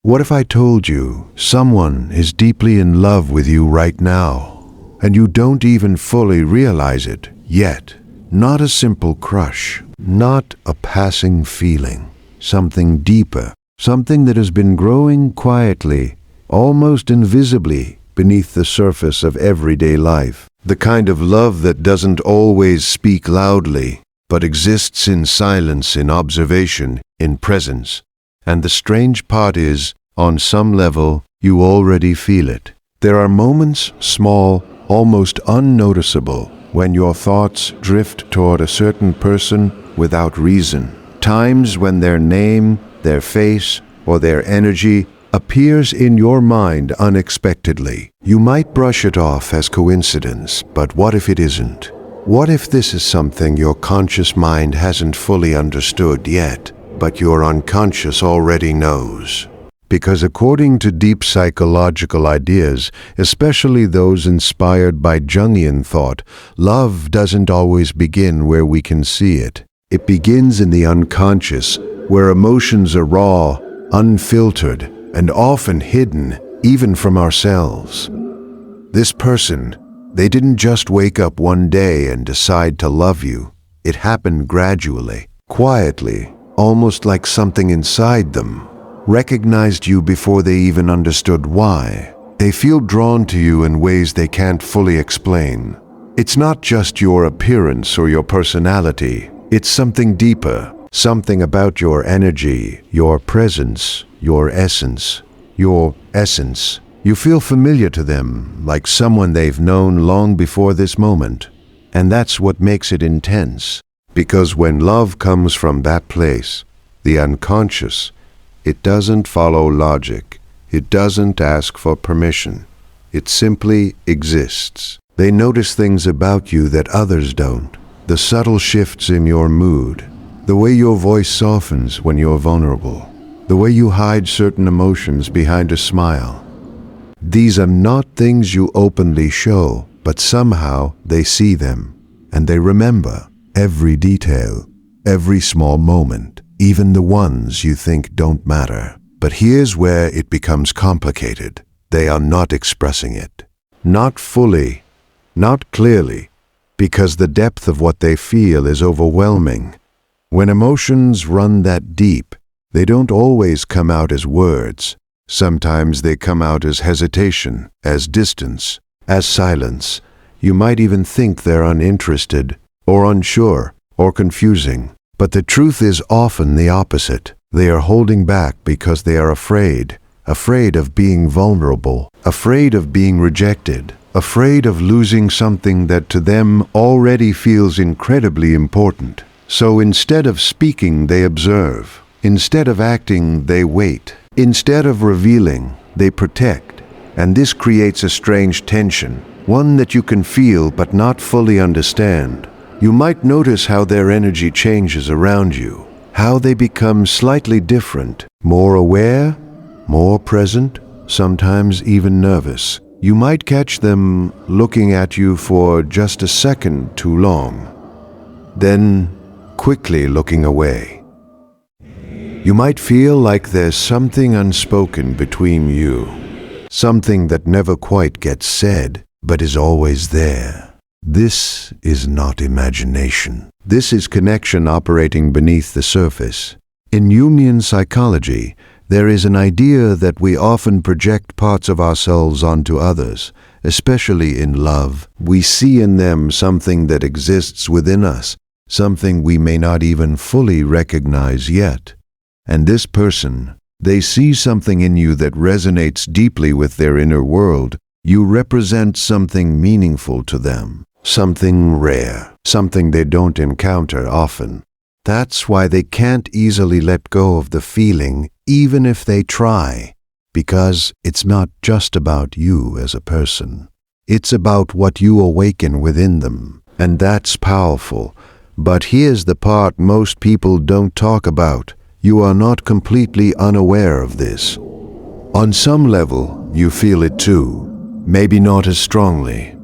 What if I told you someone is deeply in love with you right now, and you don't even fully realize it yet? Not a simple crush, not a passing feeling, something deeper, something that has been growing quietly, almost invisibly, beneath the surface of everyday life. The kind of love that doesn't always speak loudly, but exists in silence, in observation, in presence. And the strange part is, on some level, you already feel it. There are moments, small, almost unnoticeable, when your thoughts drift toward a certain person without reason. Times when their name, their face, or their energy appears in your mind unexpectedly. You might brush it off as coincidence, but what if it isn't? What if this is something your conscious mind hasn't fully understood yet, but your unconscious already knows? Because according to deep psychological ideas, especially those inspired by Jungian thought, love doesn't always begin where we can see it. It begins in the unconscious, where emotions are raw, unfiltered, and often hidden, even from ourselves. This person, they didn't just wake up one day and decide to love you. It happened gradually, quietly, almost like something inside them recognized you before they even understood why. They feel drawn to you in ways they can't fully explain. It's not just your appearance or your personality. It's something deeper, something about your energy, your presence, your essence. You feel familiar to them, like someone they've known long before this moment. And that's what makes it intense. Because when love comes from that place, the unconscious, it doesn't follow logic. It doesn't ask for permission. It simply exists. They notice things about you that others don't. The subtle shifts in your mood, the way your voice softens when you're vulnerable, the way you hide certain emotions behind a smile. These are not things you openly show, but somehow they see them, and they remember every detail, every small moment, even the ones you think don't matter. But here's where it becomes complicated. They are not expressing it. Not fully, not clearly, because the depth of what they feel is overwhelming. When emotions run that deep, they don't always come out as words. Sometimes they come out as hesitation, as distance, as silence. You might even think they're uninterested, or unsure, or confusing. But the truth is often the opposite. They are holding back because they are afraid of being vulnerable, afraid of being rejected, afraid of losing something that to them already feels incredibly important. So instead of speaking, they observe. Instead of acting, they wait. Instead of revealing, they protect. And this creates a strange tension, one that you can feel but not fully understand. You might notice how their energy changes around you, how they become slightly different, more aware, more present, sometimes even nervous. You might catch them looking at you for just a second too long, then quickly looking away. You might feel like there's something unspoken between you, something that never quite gets said, but is always there. This is not imagination. This is connection operating beneath the surface. In Jungian psychology, there is an idea that we often project parts of ourselves onto others, especially in love. We see in them something that exists within us, something we may not even fully recognize yet. And this person, they see something in you that resonates deeply with their inner world. You represent something meaningful to them. Something rare, something they don't encounter often. That's why they can't easily let go of the feeling, even if they try, because it's not just about you as a person. It's about what you awaken within them, and that's powerful. But here's the part most people don't talk about. You are not completely unaware of this. On some level, you feel it too, maybe not as strongly.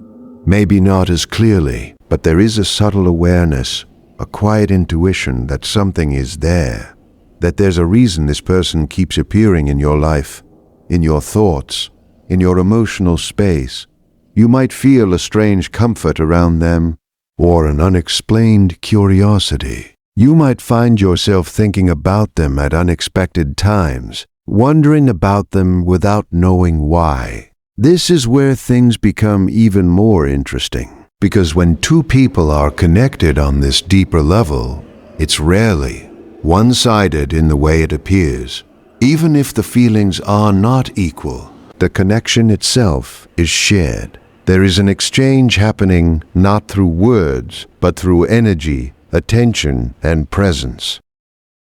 Maybe not as clearly, but there is a subtle awareness, a quiet intuition that something is there. that there's a reason this person keeps appearing in your life, in your thoughts, in your emotional space. You might feel a strange comfort around them, or an unexplained curiosity. You might find yourself thinking about them at unexpected times, wondering about them without knowing why. This is where things become even more interesting, because when two people are connected on this deeper level, it's rarely one-sided in the way it appears. Even if the feelings are not equal, the connection itself is shared. There is an exchange happening not through words, but through energy, attention, and presence.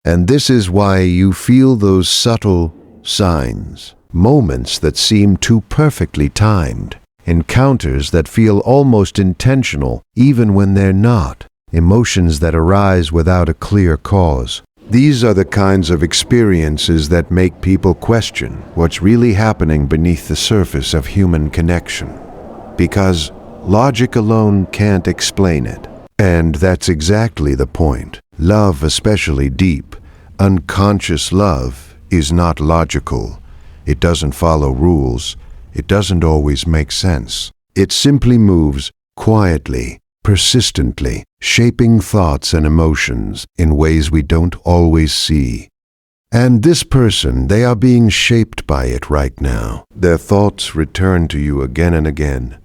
And this is why you feel those subtle signs, moments that seem too perfectly timed, encounters that feel almost intentional even when they're not, emotions that arise without a clear cause. These are the kinds of experiences that make people question what's really happening beneath the surface of human connection. Because logic alone can't explain it. And that's exactly the point. Love, especially deep, unconscious love, is not logical. It doesn't follow rules. It doesn't always make sense. It simply moves quietly, persistently, shaping thoughts and emotions in ways we don't always see. And this person, they are being shaped by it right now. Their thoughts return to you again and again.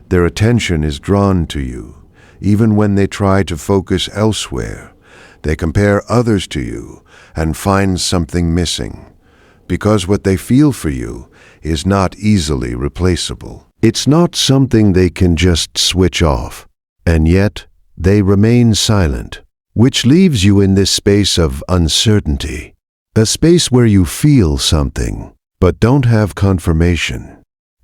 Their attention is drawn to you, even when they try to focus elsewhere. They compare others to you and find something missing, because what they feel for you is not easily replaceable. It's not something they can just switch off, and yet they remain silent, which leaves you in this space of uncertainty, a space where you feel something, but don't have confirmation.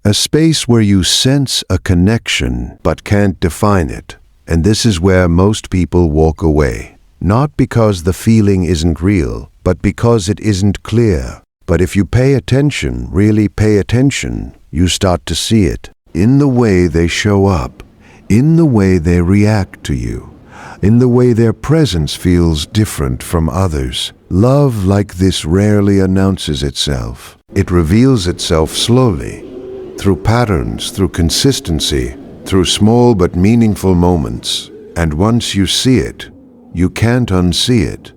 A space where you sense a connection but can't define it. And this is where most people walk away. Not because the feeling isn't real, but because it isn't clear. But if you pay attention, really pay attention, you start to see it. In the way they show up, in the way they react to you, in the way their presence feels different from others. Love like this rarely announces itself. It reveals itself slowly, through patterns, through consistency, through small but meaningful moments. And once you see it, you can't unsee it.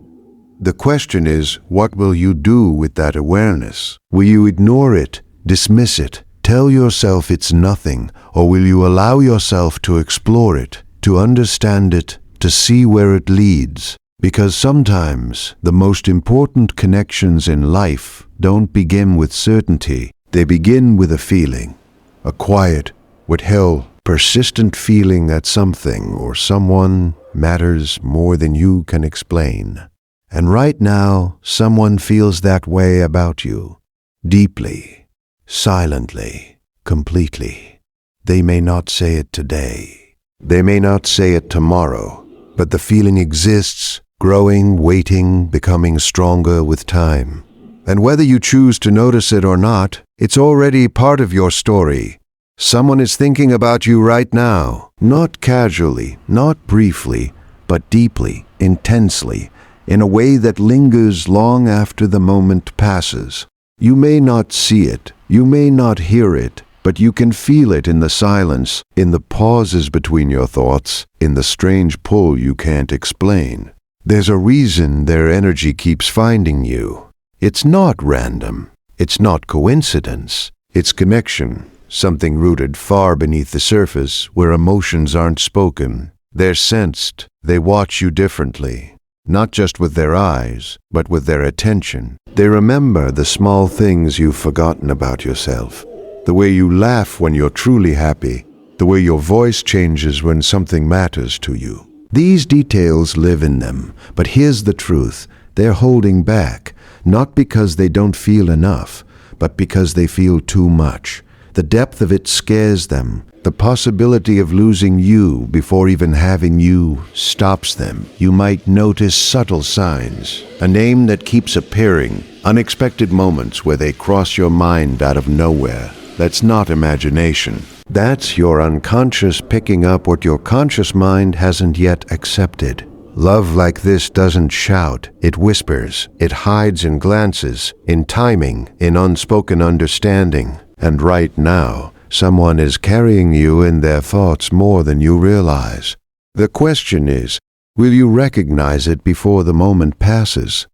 The question is, what will you do with that awareness? Will you ignore it, dismiss it, tell yourself it's nothing, or will you allow yourself to explore it, to understand it, to see where it leads? Because sometimes the most important connections in life don't begin with certainty. They begin with a feeling, a quiet, withheld, persistent feeling that something or someone matters more than you can explain. And right now, someone feels that way about you, deeply, silently, completely. They may not say it today. They may not say it tomorrow, but the feeling exists, growing, waiting, becoming stronger with time. And whether you choose to notice it or not, it's already part of your story. Someone is thinking about you right now, not casually, not briefly, but deeply, intensely, in a way that lingers long after the moment passes. You may not see it, you may not hear it, but you can feel it in the silence, in the pauses between your thoughts, in the strange pull you can't explain. There's a reason their energy keeps finding you. It's not random. It's not coincidence. It's connection, something rooted far beneath the surface where emotions aren't spoken. They're sensed. They watch you differently, not just with their eyes, but with their attention. They remember the small things you've forgotten about yourself, the way you laugh when you're truly happy, the way your voice changes when something matters to you. These details live in them, but here's the truth. They're holding back, not because they don't feel enough, but because they feel too much. The depth of it scares them. The possibility of losing you before even having you stops them. You might notice subtle signs, a name that keeps appearing, unexpected moments where they cross your mind out of nowhere. That's not imagination. That's your unconscious picking up what your conscious mind hasn't yet accepted. Love like this doesn't shout, it whispers, it hides in glances, in timing, in unspoken understanding. And right now, someone is carrying you in their thoughts more than you realize. The question is, will you recognize it before the moment passes?